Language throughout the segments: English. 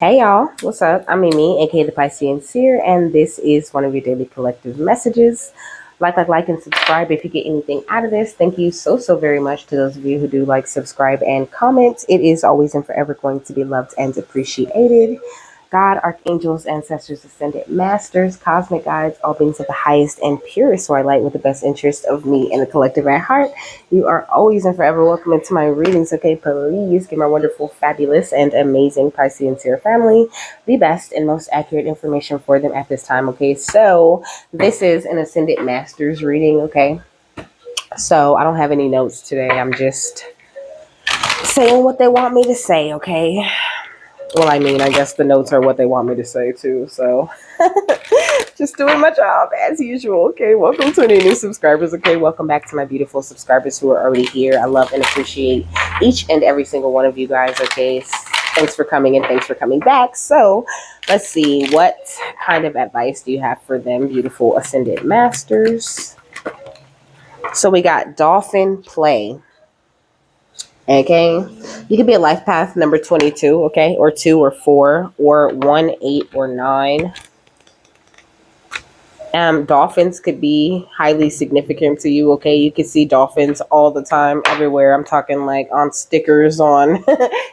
Hey y'all, what's up? I'm Mimi, aka the Piscean Seer, and this is one of your daily collective messages. Like, and subscribe if you get anything out of this. Thank you so very much to those of you who do like, subscribe, and comment. It is always and forever going to be loved and appreciated. God, archangels, ancestors, ascended masters, cosmic guides, all beings of the highest and purest, so I light with the best interest of me and the collective at heart. You are always and forever welcome into my readings, okay? Please give my wonderful, fabulous, and amazing Piscean Seer family the best and most accurate information for them at this time, okay? So, this is an Ascended Masters reading, okay? So, I don't have any notes today. I'm just saying what they want me to say, okay? Well, I mean, I guess the notes are what they want me to say too. So just doing my job as usual. Okay, welcome to any new subscribers. Okay, welcome back to my beautiful subscribers who are already here. I love and appreciate each and every single one of you guys. Okay, thanks for coming and thanks for coming back. So let's see, what kind of advice do you have for them, beautiful ascended masters? So we got dolphin play. Okay, you could be a life path number 22, okay, or 2 or 4 or 1, 8 or 9. Dolphins could be highly significant to you. Okay, you can see dolphins all the time, everywhere. I'm talking like on stickers, on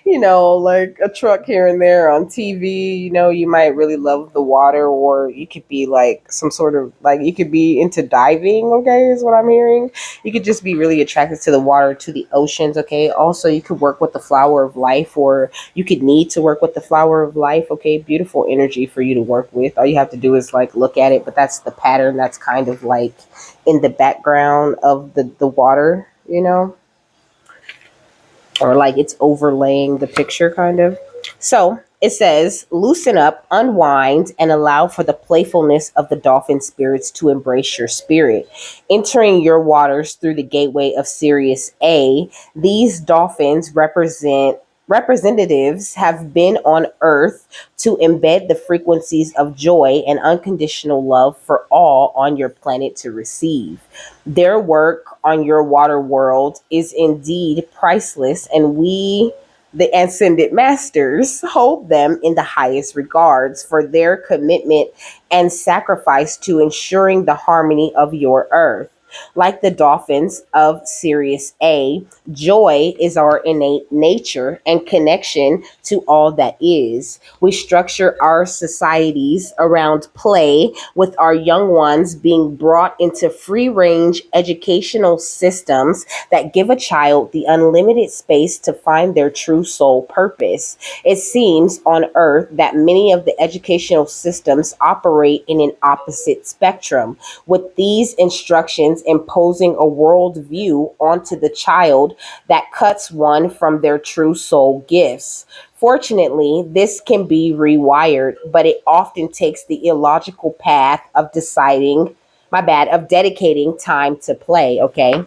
like a truck here and there, on TV. You might really love the water, or you could be like some sort of like you could be into diving. Okay, is what I'm hearing. You could just be really attracted to the water, to the oceans. Okay, also you could work with the flower of life, or you could need to work with the flower of life. Okay, beautiful energy for you to work with. All you have to do is like look at it, but that's the pattern that's kind of like in the background of the water, or like it's overlaying the picture kind of. So it says, loosen up, unwind, and allow for the playfulness of the dolphin spirits to embrace your spirit. Entering your waters through the gateway of Sirius A, these dolphins representatives have been on Earth to embed the frequencies of joy and unconditional love for all on your planet to receive. Their work on your water world is indeed priceless, and we, the ascended masters, hold them in the highest regards for their commitment and sacrifice to ensuring the harmony of your earth. Like the dolphins of Sirius A, joy is our innate nature and connection to all that is. We structure our societies around play, with our young ones being brought into free range educational systems that give a child the unlimited space to find their true soul purpose. It seems on Earth that many of the educational systems operate in an opposite spectrum, with these instructions imposing a worldview onto the child that cuts one from their true soul gifts. Fortunately, this can be rewired, but it often takes the illogical path of of dedicating time to play, okay?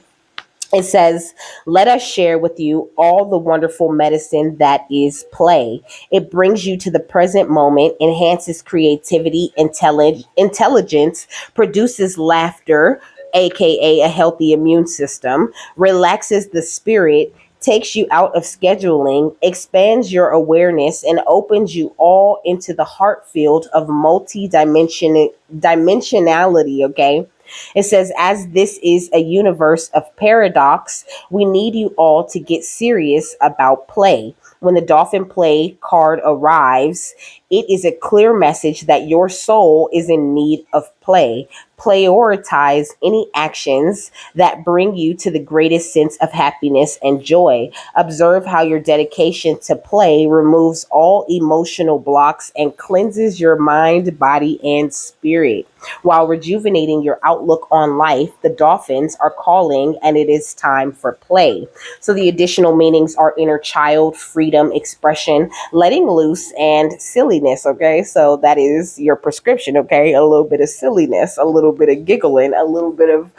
It says, let us share with you all the wonderful medicine that is play. It brings you to the present moment, enhances creativity, intelligence, produces laughter, aka a healthy immune system, relaxes the spirit, takes you out of scheduling, expands your awareness, and opens you all into the heart field of dimensionality, okay? It says, as this is a universe of paradox, we need you all to get serious about play. When the dolphin play card arrives, it is a clear message that your soul is in need of play. Prioritize any actions that bring you to the greatest sense of happiness and joy. Observe how your dedication to play removes all emotional blocks and cleanses your mind, body, and spirit. While rejuvenating your outlook on life, the dolphins are calling and it is time for play. So the additional meanings are inner child, freedom, expression, letting loose, and silly silliness, okay? So that is your prescription, okay? A little bit of silliness, a little bit of giggling, a little bit of,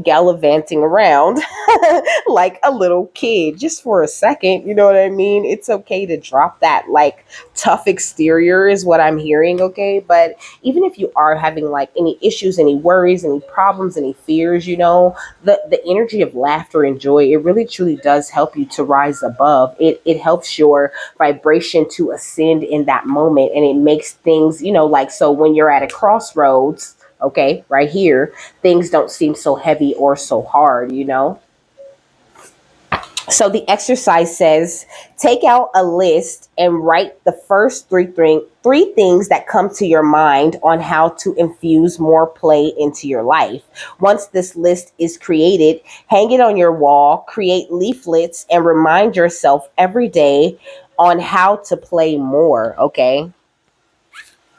gallivanting around like a little kid just for a second. You know what I mean? It's okay to drop that like tough exterior, is what I'm hearing, okay? But even if you are having like any issues, any worries, any problems, any fears, the energy of laughter and joy, it really truly does help you to rise above. It helps your vibration to ascend in that moment, and it makes things, like, so when you're at a crossroads, okay, right here, things don't seem so heavy or so hard. So the exercise says, take out a list and write the first three things that come to your mind on how to infuse more play into your life. Once this list is created, hang it on your wall, create leaflets, and remind yourself every day on how to play more, okay?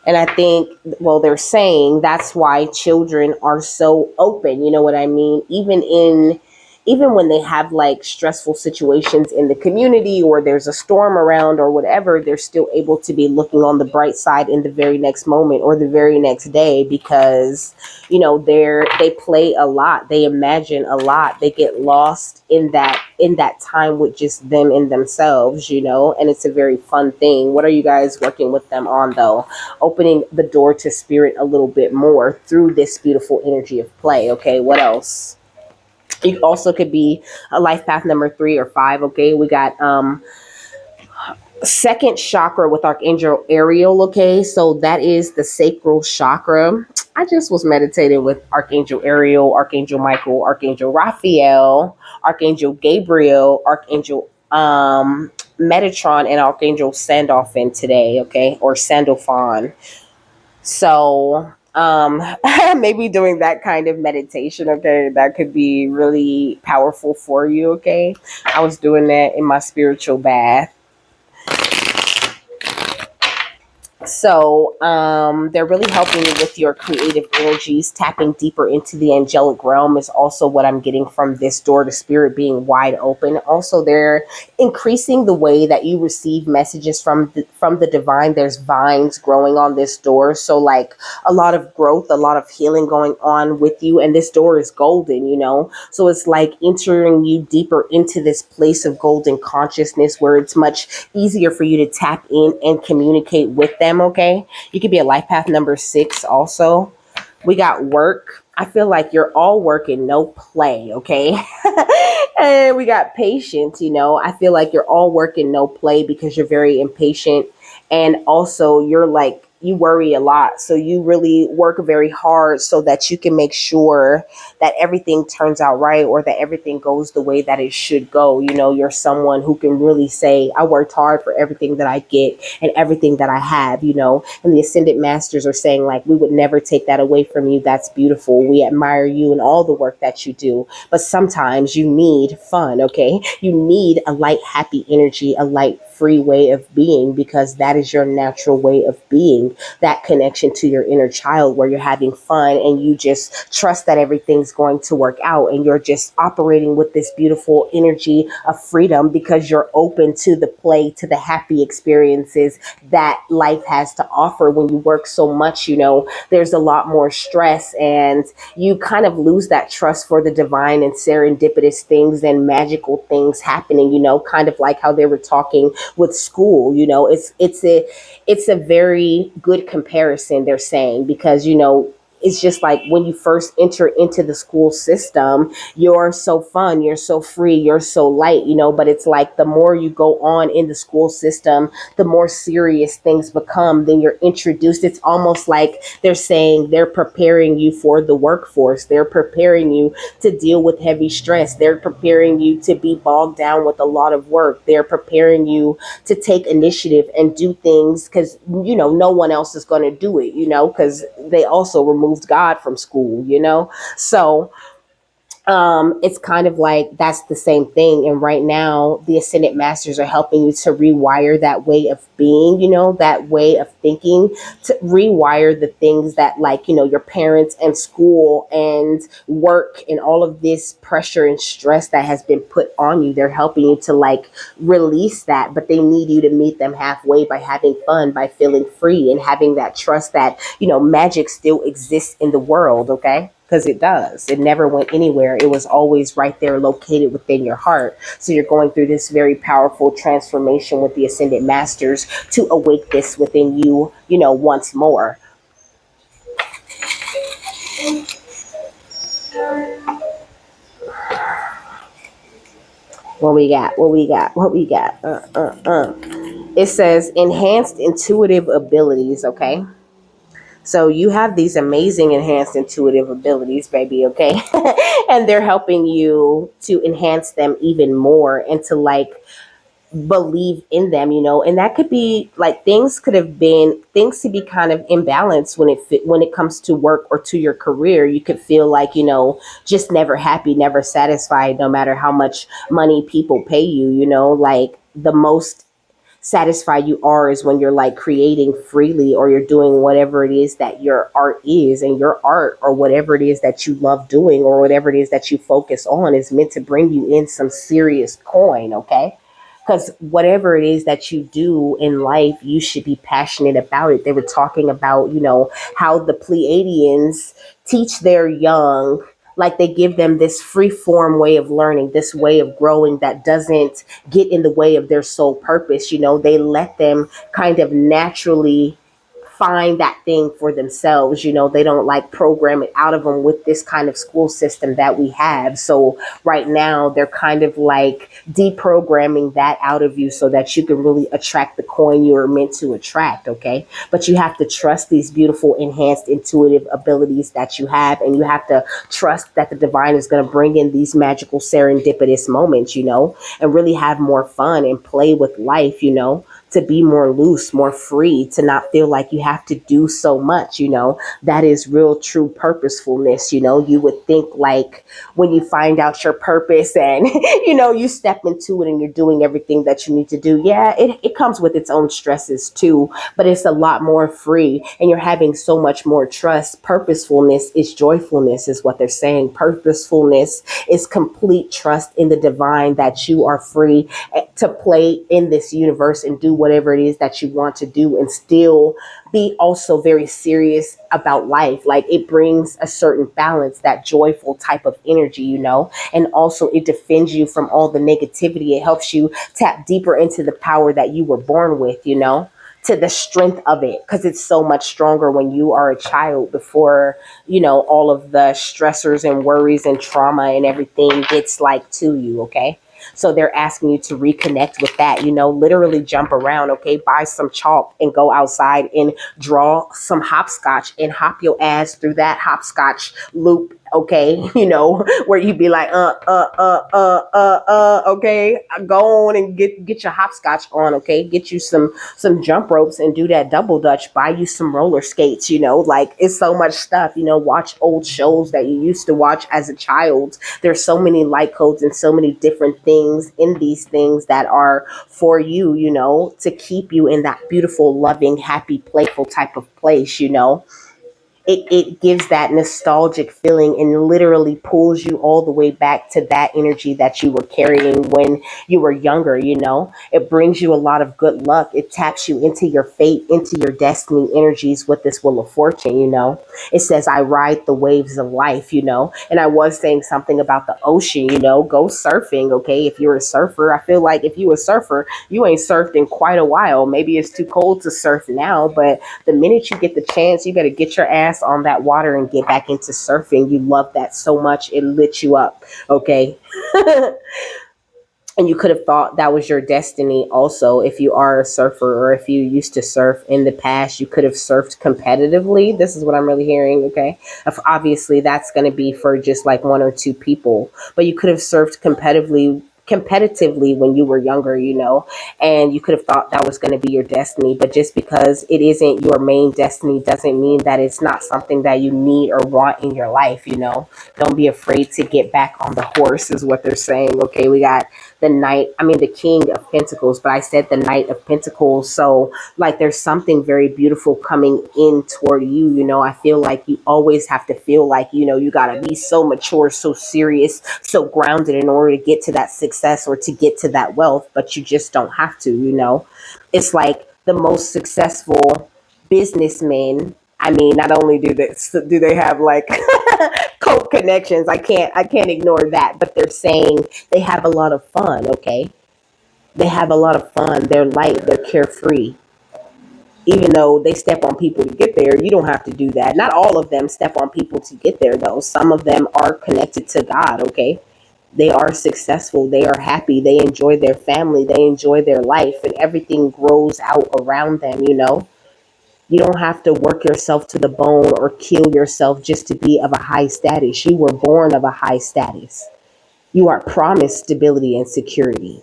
And I think, well, they're saying that's why children are so open. You know what I mean? Even when they have like stressful situations in the community, or there's a storm around or whatever, they're still able to be looking on the bright side in the very next moment or the very next day, because they play a lot, they imagine a lot, they get lost in that time with just them and themselves, and it's a very fun thing. What are you guys working with them on, though? Opening the door to spirit a little bit more through this beautiful energy of play. Okay, what else? You also could be a life path number 3 or 5. Okay, we got second chakra with Archangel Ariel. Okay, so that is the sacral chakra. I just was meditating with Archangel Ariel, Archangel Michael, Archangel Raphael, Archangel Gabriel, Archangel Metatron, and Archangel Sandalphon today, okay, or Sandalphon. So maybe doing that kind of meditation, okay, that could be really powerful for you, okay? I was doing that in my spiritual bath. So they're really helping you with your creative energies. Tapping deeper into the angelic realm is also what I'm getting from this door to spirit being wide open. Also, they're increasing the way that you receive messages from the divine. There's vines growing on this door, so like a lot of growth, a lot of healing going on with you. And this door is golden, so it's like entering you deeper into this place of golden consciousness, where it's much easier for you to tap in and communicate with them, okay? You could be a life path number 6 also. We got work. I feel like you're all work and no play, okay? And we got patience, I feel like you're all work and no play because you're very impatient. And also, you're like, you worry a lot. So you really work very hard so that you can make sure that everything turns out right, or that everything goes the way that it should go. You're someone who can really say, I worked hard for everything that I get and everything that I have, and the Ascended Masters are saying, like, we would never take that away from you. That's beautiful. We admire you and all the work that you do. But sometimes you need fun, okay? You need a light, happy energy, a light, free way of being, because that is your natural way of being. That connection to your inner child, where you're having fun and you just trust that everything's going to work out, and you're just operating with this beautiful energy of freedom because you're open to the play, to the happy experiences that life has to offer. When you work so much, there's a lot more stress, and you kind of lose that trust for the divine and serendipitous things and magical things happening, kind of like how they were talking with school. It's a very good comparison, they're saying, because it's just like when you first enter into the school system, you're so fun, you're so free, you're so light, but it's like the more you go on in the school system, the more serious things become. Then you're introduced. It's almost like they're saying they're preparing you for the workforce. They're preparing you to deal with heavy stress. They're preparing you to be bogged down with a lot of work. They're preparing you to take initiative and do things because, no one else is going to do it, because they also removed God from school. So It's kind of like that's the same thing. And right now, the Ascended Masters are helping you to rewire that way of being, that way of thinking, to rewire the things that, like, your parents and school and work and all of this pressure and stress that has been put on you. They're helping you to, like, release that, but they need you to meet them halfway by having fun, by feeling free, and having that trust that, magic still exists in the world, okay? Because it does. It never went anywhere. It was always right there, located within your heart. So you're going through this very powerful transformation with the Ascended Masters to awake this within you, once more. What we got? What we got? What we got? It says enhanced intuitive abilities, okay? So you have these amazing enhanced intuitive abilities, baby, okay? And they're helping you to enhance them even more and to, like, believe in them, and that could be like things could have been things to be kind of imbalanced when it comes to work or to your career. You could feel like, just never happy, never satisfied, no matter how much money people pay you, like the most satisfied you are is when you're, like, creating freely, or you're doing whatever it is that your art is, and your art or whatever it is that you love doing or whatever it is that you focus on is meant to bring you in some serious coin, okay? Because whatever it is that you do in life, you should be passionate about it. They were talking about, how the Pleiadians teach their young, like, they give them this free form way of learning, this way of growing that doesn't get in the way of their sole purpose. They let them kind of naturally find that thing for themselves. They don't, like, program it out of them with this kind of school system that we have. So right now they're kind of like deprogramming that out of you so that you can really attract the coin you are meant to attract, okay? But you have to trust these beautiful enhanced intuitive abilities that you have, and you have to trust that the divine is going to bring in these magical serendipitous moments, and really have more fun and play with life, to be more loose, more free, to not feel like you have to do so much, that is real true purposefulness. You would think, like, when you find out your purpose and, you step into it and you're doing everything that you need to do. Yeah, it comes with its own stresses too, but it's a lot more free and you're having so much more trust. Purposefulness is joyfulness, is what they're saying. Purposefulness is complete trust in the divine, that you are free to play in this universe and do whatever it is that you want to do, and still be also very serious about life. Like, it brings a certain balance, that joyful type of energy, and also it defends you from all the negativity. It helps you tap deeper into the power that you were born with, to the strength of it, because it's so much stronger when you are a child, before, all of the stressors and worries and trauma and everything gets, like, to you, okay? So they're asking you to reconnect with that, literally jump around, okay? Buy some chalk and go outside and draw some hopscotch and hop your ass through that hopscotch loop, okay? Where you be like, okay, go on and get your hopscotch on, okay? Get you some jump ropes and do that double dutch. Buy you some roller skates, like, it's so much stuff, watch old shows that you used to watch as a child. There's so many light codes and so many different things in these things that are for you, to keep you in that beautiful, loving, happy, playful type of place. It gives that nostalgic feeling and literally pulls you all the way back to that energy that you were carrying when you were younger. It brings you a lot of good luck. It taps you into your fate, into your destiny energies with this Wheel of Fortune. It says, I ride the waves of life, and I was saying something about the ocean. Go surfing, okay? If you're a surfer, I feel like if you a surfer, you ain't surfed in quite a while. Maybe it's too cold to surf now, but the minute you get the chance, you better get your ass on that water and get back into surfing. You love that so much, it lit you up, okay? And you could have thought that was your destiny also. If you are a surfer, or if you used to surf in the past, you could have surfed competitively. This is what I'm really hearing, okay? Obviously that's going to be for just like one or two people, but you could have surfed competitively competitively when you were younger, and you could have thought that was going to be your destiny. But just because it isn't your main destiny doesn't mean that it's not something that you need or want in your life. Don't be afraid to get back on the horse, is what they're saying. Okay, we got the king of pentacles, but I said the knight of pentacles. So like there's something very beautiful coming in toward you. I feel like you always have to feel like, you got to be so mature, so serious, so grounded in order to get to that success or to get to that wealth, but you just don't have to. It's like the most successful businessmen. I mean, not only do they have like cult connections, I can't ignore that, but they're saying they have a lot of fun, okay? They have a lot of fun. They're light, they're carefree. Even though they step on people to get there, you don't have to do that. Not all of them step on people to get there, though. Some of them are connected to God, okay? They are successful. They are happy. They enjoy their family. They enjoy their life, and everything grows out around them. You don't have to work yourself to the bone or kill yourself just to be of a high status. You were born of a high status. You are promised stability and security,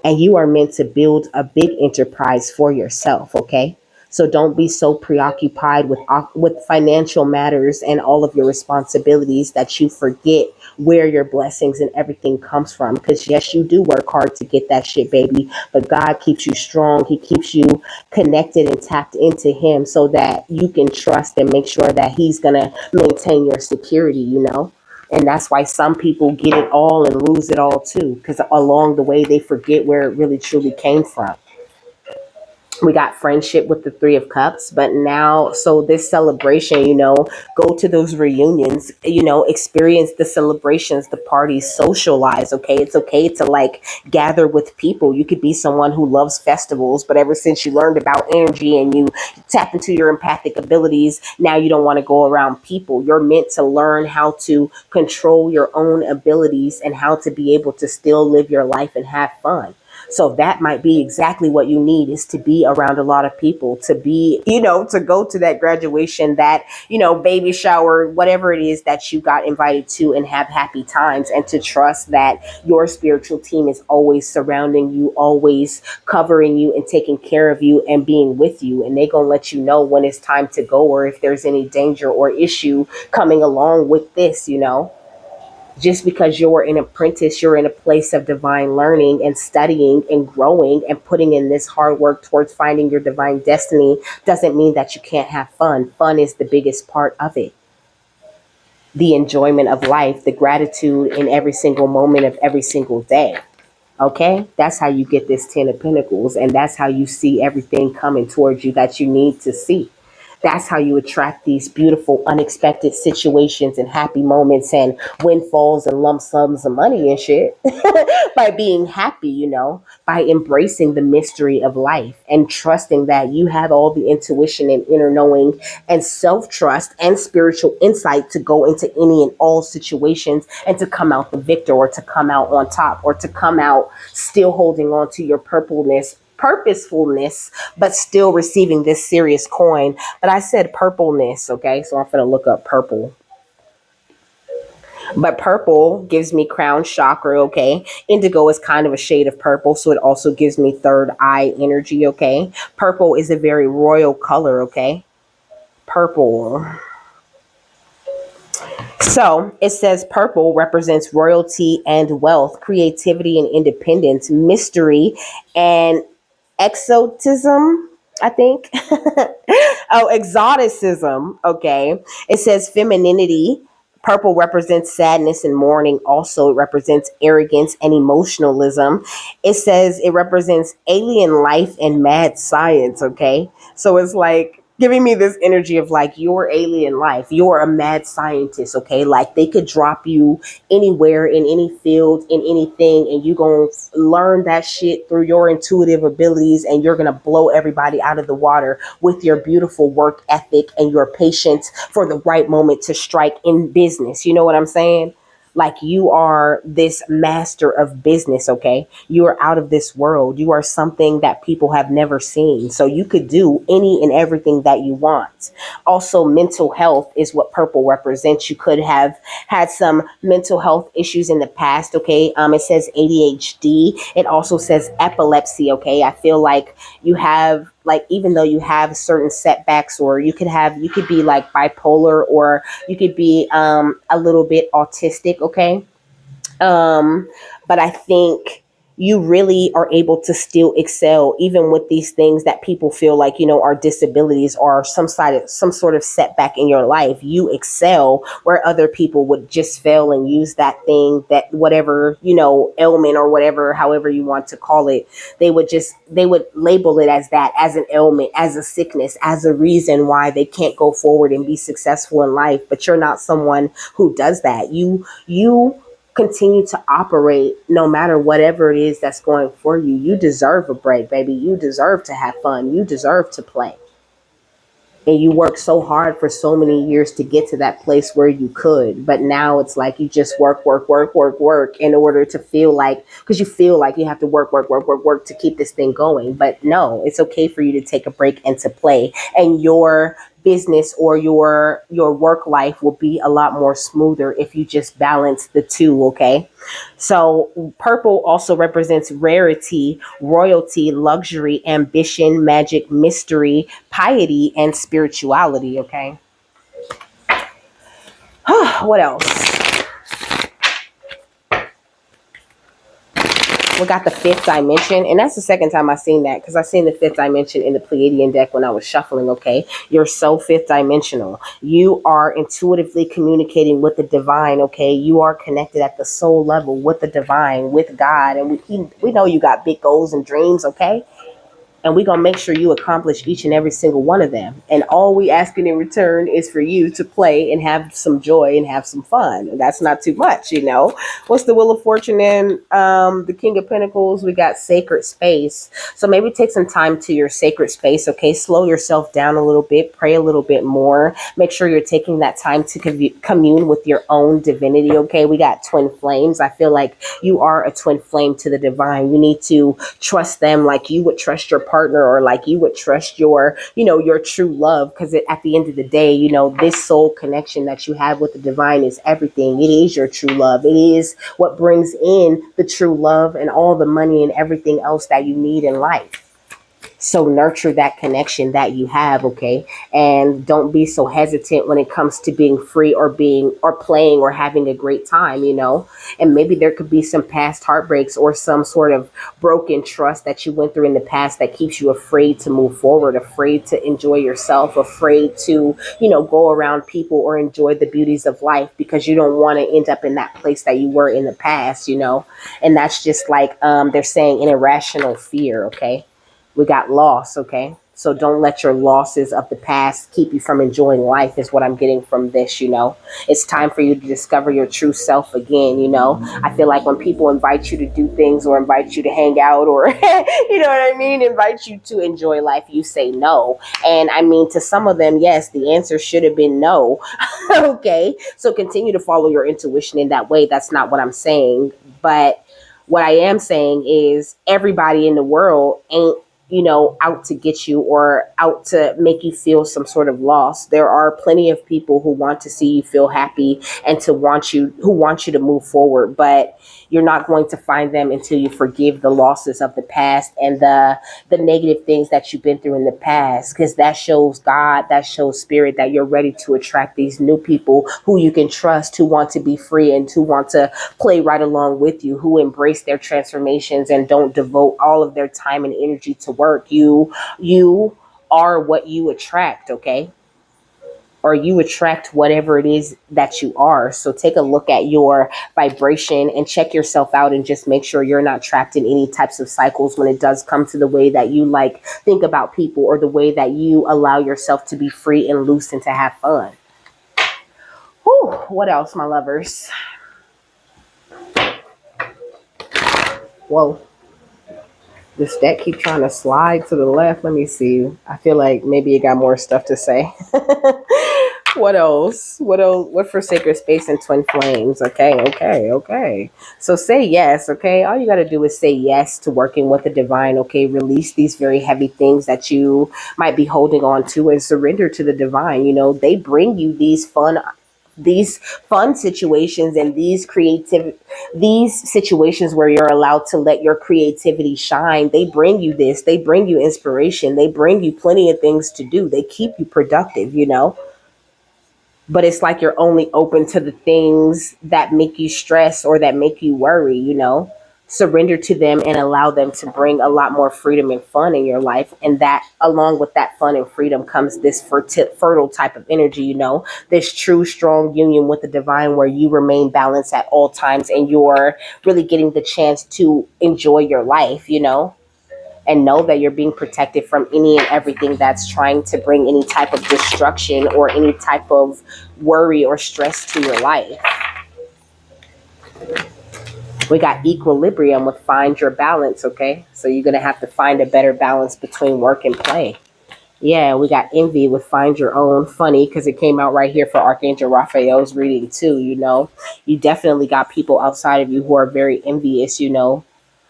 and you are meant to build a big enterprise for yourself, okay? So don't be so preoccupied with financial matters and all of your responsibilities that you forget where your blessings and everything comes from, because yes, you do work hard to get that shit, baby, but God keeps you strong. He keeps you connected and tapped into him so that you can trust and make sure that he's going to maintain your security. And that's why some people get it all and lose it all too, because along the way they forget where it really truly came from. We got friendship with the Three of Cups, but now, so this celebration, go to those reunions, experience the celebrations, the parties, socialize. Okay, it's okay to like gather with people. You could be someone who loves festivals, but ever since you learned about energy and you tap into your empathic abilities, now you don't want to go around people. You're meant to learn how to control your own abilities and how to be able to still live your life and have fun. So that might be exactly what you need, is to be around a lot of people, to be, to go to that graduation, that, baby shower, whatever it is that you got invited to, and have happy times, and to trust that your spiritual team is always surrounding you, always covering you and taking care of you and being with you. And they gonna let you know when it's time to go, or if there's any danger or issue coming along with this. Just because you're an apprentice, you're in a place of divine learning and studying and growing and putting in this hard work towards finding your divine destiny, doesn't mean that you can't have fun. Fun is the biggest part of it. The enjoyment of life, the gratitude in every single moment of every single day. Okay, that's how you get this 10 of Pentacles, and that's how you see everything coming towards you that you need to see. That's how you attract these beautiful, unexpected situations and happy moments and windfalls and lump sums of money and shit by being happy, by embracing the mystery of life and trusting that you have all the intuition and inner knowing and self trust and spiritual insight to go into any and all situations and to come out the victor, or to come out on top, or to come out still holding on to your purposefulness, but still receiving this serious coin. But I said purpleness, okay? So I'm going to look up purple. But purple gives me crown chakra, okay? Indigo is kind of a shade of purple, so it also gives me third eye energy, okay? Purple is a very royal color, okay? Purple. So it says purple represents royalty and wealth, creativity and independence, mystery and exotism, I think. Oh, exoticism. Okay. It says femininity. Purple represents sadness and mourning. Also, it represents arrogance and emotionalism. It says it represents alien life and mad science. Okay. So it's like giving me this energy of like your alien life. You're a mad scientist. Okay. Like they could drop you anywhere in any field, in anything, and you're going to learn that shit through your intuitive abilities, and you're going to blow everybody out of the water with your beautiful work ethic and your patience for the right moment to strike in business. You know what I'm saying? Like you are this master of business, okay? You are out of this world. You are something that people have never seen. So you could do any and everything that you want. Also, mental health is what purple represents. You could have had some mental health issues in the past. Okay. It says ADHD. It also says epilepsy. Okay. I feel like you have, like, even though you have certain setbacks, or you could be like bipolar, or you could be a little bit autistic. Okay. um, but I think you really are able to still excel even with these things that people feel like, are disabilities or some sort of setback in your life. You excel where other people would just fail and use that thing, that whatever, ailment or whatever, however you want to call it. They would label it as that, as an ailment, as a sickness, as a reason why they can't go forward and be successful in life. But you're not someone who does that. You continue to operate no matter whatever it is that's going for you. You deserve a break, baby. You deserve to have fun. You deserve to play. And you worked so hard for so many years to get to that place where you could. But now it's like you just work in order to feel like, because you feel like you have to work to keep this thing going. But no, it's okay for you to take a break and to play. And your business or your work life will be a lot more smoother if you just balance the two. Okay. So purple also represents rarity, royalty, luxury, ambition, magic, mystery, piety, and spirituality. Okay. What else? We got the fifth dimension, and that's the second time I've seen that, because I seen the fifth dimension in the Pleiadian deck when I was shuffling. Okay, you're so fifth dimensional. You are intuitively communicating with the divine. Okay, you are connected at the soul level with the divine, with God, and we know you got big goals and dreams. Okay, and we're going to make sure you accomplish each and every single one of them. And all we asking in return is for you to play and have some joy and have some fun. And that's not too much. What's the Wheel of Fortune in the King of Pentacles? We got sacred space. So maybe take some time to your sacred space. Okay, slow yourself down a little bit, pray a little bit more, make sure you're taking that time to commune with your own divinity. Okay, we got twin flames. I feel like you are a twin flame to the divine. You need to trust them like you would trust your partner, or like you would trust your true love. Because at the end of the day, this soul connection that you have with the divine is everything. It is your true love. It is what brings in the true love and all the money and everything else that you need in life. So nurture that connection that you have. Okay, and don't be so hesitant when it comes to being free, or playing, or having a great time. And maybe there could be some past heartbreaks, or some sort of broken trust that you went through in the past that keeps you afraid to move forward, afraid to enjoy yourself, afraid to go around people or enjoy the beauties of life, because you don't want to end up in that place that you were in the past. And that's just like they're saying, an irrational fear. Okay, we got loss. Okay, so don't let your losses of the past keep you from enjoying life, is what I'm getting from this. It's time for you to discover your true self again. I feel like when people invite you to do things, or invite you to hang out, or you know what I mean, invite you to enjoy life, you say no. And I mean, to some of them, yes, the answer should have been no. Okay, so continue to follow your intuition in that way. That's not what I'm saying. But what I am saying is, everybody in the world ain't out to get you, or out to make you feel some sort of loss. There are plenty of people who want to see you feel happy, and who want you to move forward. But you're not going to find them until you forgive the losses of the past, and the negative things that you've been through in the past, because that shows God, that shows spirit, that you're ready to attract these new people who you can trust, who want to be free, and who want to play right along with you, who embrace their transformations and don't devote all of their time and energy to work. You are what you attract. Okay, or you attract whatever it is that you are. So take a look at your vibration and check yourself out, and just make sure you're not trapped in any types of cycles when it does come to the way that you think about people, or the way that you allow yourself to be free and loose and to have fun. Whew, what else, my lovers? Whoa. This deck keep trying to slide to the left. Let me see. I feel like maybe it got more stuff to say. What else? What else? What for sacred space and twin flames? Okay, okay, okay. So say yes, okay? All you got to do is say yes to working with the divine, okay? Release these very heavy things that you might be holding on to and surrender to the divine. You know, they bring you these fun situations and these situations where you're allowed to let your creativity shine. They bring you this, they bring you inspiration, they bring you plenty of things to do, they keep you productive, you know. But it's like you're only open to the things that make you stress or that make you worry, you know. Surrender to them and allow them to bring a lot more freedom and fun in your life. And that, along with that fun and freedom, comes this fertile type of energy, you know, this true, strong union with the divine where you remain balanced at all times and you're really getting the chance to enjoy your life, you know, and know that you're being protected from any and everything that's trying to bring any type of destruction or any type of worry or stress to your life. We got equilibrium with find your balance, okay? So you're going to have to find a better balance between work and play. Yeah, we got envy with find your own. Funny because it came out right here for Archangel Raphael's reading too, you know. You definitely got people outside of you who are very envious, you know,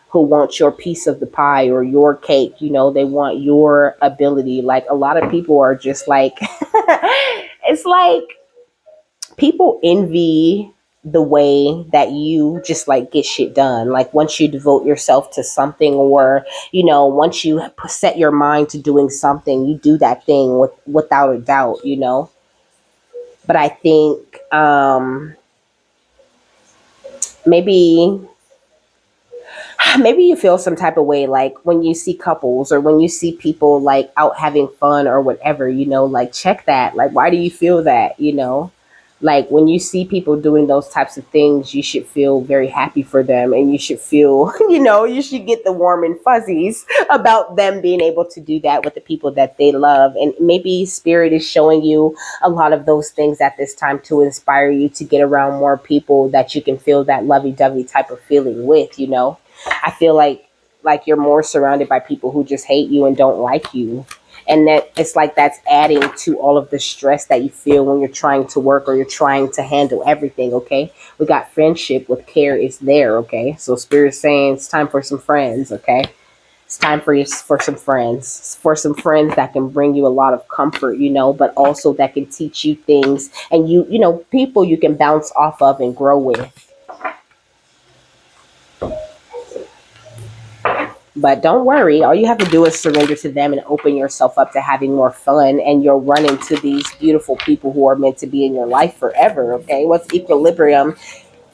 who want your piece of the pie or your cake, you know, they want your ability. Like a lot of people are just like it's like people envy the way that you just like get shit done. Like once you devote yourself to something, or you know, once you set your mind to doing something, you do that thing without a doubt, you know. But I think maybe maybe you feel some type of way like when you see couples or when you see people like out having fun or whatever, you know, like check that. Like, why do you feel that, you know? Like when you see people doing those types of things, you should feel very happy for them and you should feel, you know, you should get the warm and fuzzies about them being able to do that with the people that they love. And maybe spirit is showing you a lot of those things at this time to inspire you to get around more people that you can feel that lovey-dovey type of feeling with, you know. I feel like you're more surrounded by people who just hate you and don't like you. And that it's like that's adding to all of the stress that you feel when you're trying to work or you're trying to handle everything, okay? We got friendship with care is there, okay? So spirit's saying it's time for some friends, okay? It's time for some friends that can bring you a lot of comfort, you know, but also that can teach you things and you know, people you can bounce off of and grow with. But don't worry, all you have to do is surrender to them and open yourself up to having more fun, and you'll run into these beautiful people who are meant to be in your life forever. Okay, what's equilibrium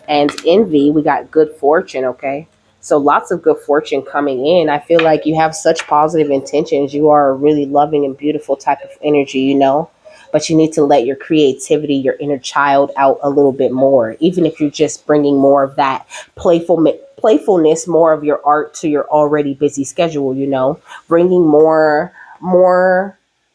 and envy? We got good fortune. Okay, so lots of good fortune coming in. I feel like you have such positive intentions. You are a really loving and beautiful type of energy, you know. But you need to let your creativity, your inner child out a little bit more. Even if you're just bringing more of that playfulness, more of your art to your already busy schedule, you know, bringing more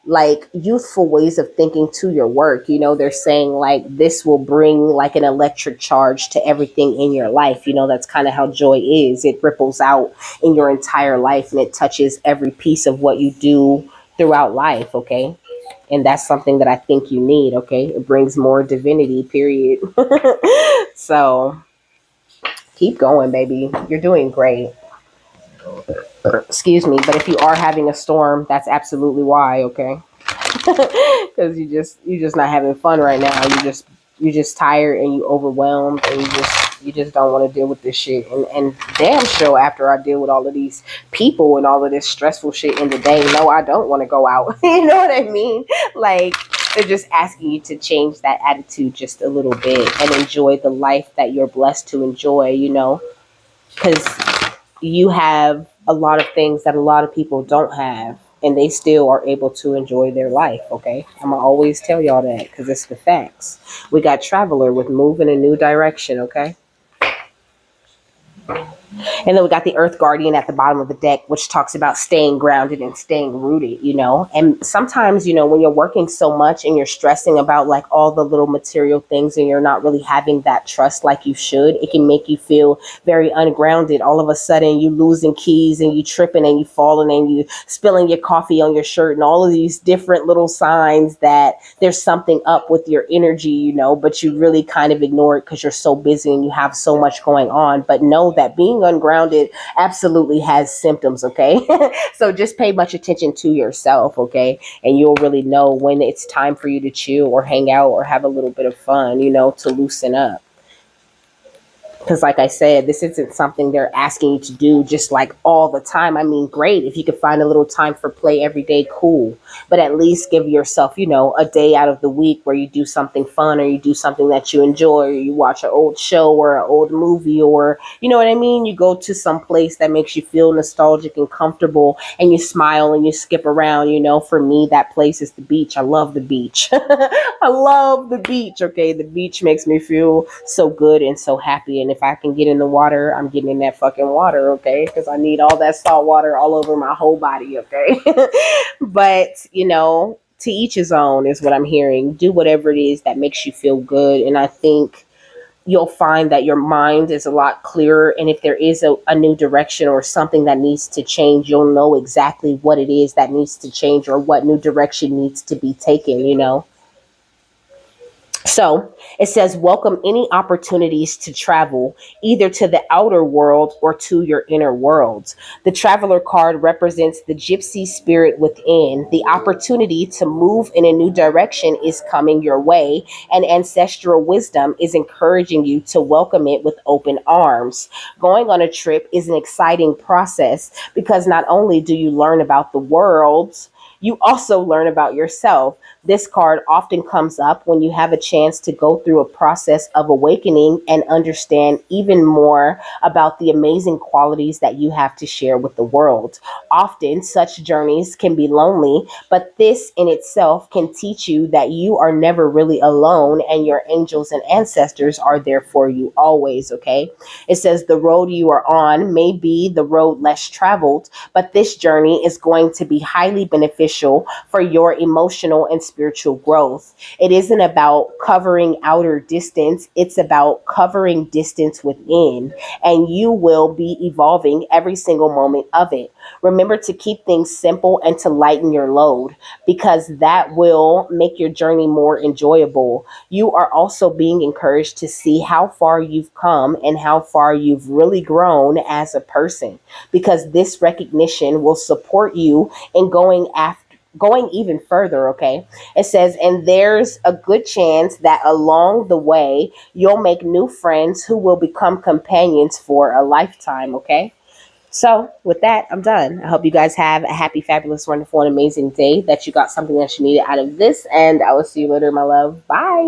like youthful ways of thinking to your work. You know, they're saying like this will bring like an electric charge to everything in your life. You know, that's kind of how joy is. It ripples out in your entire life and it touches every piece of what you do throughout life, okay? And that's something that I think you need, okay? It brings more divinity, period. So keep going, baby. You're doing great. Excuse me, but if you are having a storm, that's absolutely why, okay? Because you just not having fun right now. You just tired and you overwhelmed and you just don't want to deal with this shit. And damn sure after I deal with all of these people and all of this stressful shit in the day, no, I don't want to go out. You know what I mean? Like they're just asking you to change that attitude just a little bit and enjoy the life that you're blessed to enjoy, you know? Because you have a lot of things that a lot of people don't have and they still are able to enjoy their life, okay? I'm gonna always tell y'all that because it's the facts. We got traveler with move in a new direction, okay? And then we got the Earth Guardian at the bottom of the deck, which talks about staying grounded and staying rooted, you know. And sometimes, you know, when you're working so much and you're stressing about like all the little material things and you're not really having that trust like you should, it can make you feel very ungrounded. All of a sudden, you losing keys and you tripping and you falling and you spilling your coffee on your shirt and all of these different little signs that there's something up with your energy, you know, but you really kind of ignore it because you're so busy and you have so much going on. But know that being ungrounded absolutely has symptoms, okay? So just pay much attention to yourself, okay? And you'll really know when it's time for you to chill or hang out or have a little bit of fun, you know, to loosen up. Because like I said, this isn't something they're asking you to do just like all the time. I mean, great if you could find a little time for play every day, cool, but at least give yourself, you know, a day out of the week where you do something fun or you do something that you enjoy, or you watch an old show or an old movie, or you know what I mean, you go to some place that makes you feel nostalgic and comfortable and you smile and you skip around. You know, for me, that place is the beach. I love the beach. I love the beach. Okay, the beach makes me feel so good and so happy. And if I can get in the water, I'm getting in that fucking water. Okay, because I need all that salt water all over my whole body. Okay, but you know, to each his own is what I'm hearing. Do whatever it is that makes you feel good, and I think you'll find that your mind is a lot clearer. And if there is a new direction or something that needs to change, you'll know exactly what it is that needs to change or what new direction needs to be taken, you know. So it says, welcome any opportunities to travel, either to the outer world or to your inner world. The traveler card represents the gypsy spirit within. The opportunity to move in a new direction is coming your way, and ancestral wisdom is encouraging you to welcome it with open arms. Going on a trip is an exciting process because not only do you learn about the world, you also learn about yourself. This card often comes up when you have a chance to go through a process of awakening and understand even more about the amazing qualities that you have to share with the world. Often, such journeys can be lonely, but this in itself can teach you that you are never really alone and your angels and ancestors are there for you always, okay? It says the road you are on may be the road less traveled, but this journey is going to be highly beneficial for your emotional and spiritual growth. It isn't about covering outer distance, it's about covering distance within, and you will be evolving every single moment of it. Remember to keep things simple and to lighten your load because that will make your journey more enjoyable. You are also being encouraged to see how far you've come and how far you've really grown as a person, because this recognition will support you in going even further, okay? It says, and there's a good chance that along the way you'll make new friends who will become companions for a lifetime, okay? So, with that, I'm done. I hope you guys have a happy, fabulous, wonderful, and amazing day, that you got something that you needed out of this, and I will see you later, my love. Bye.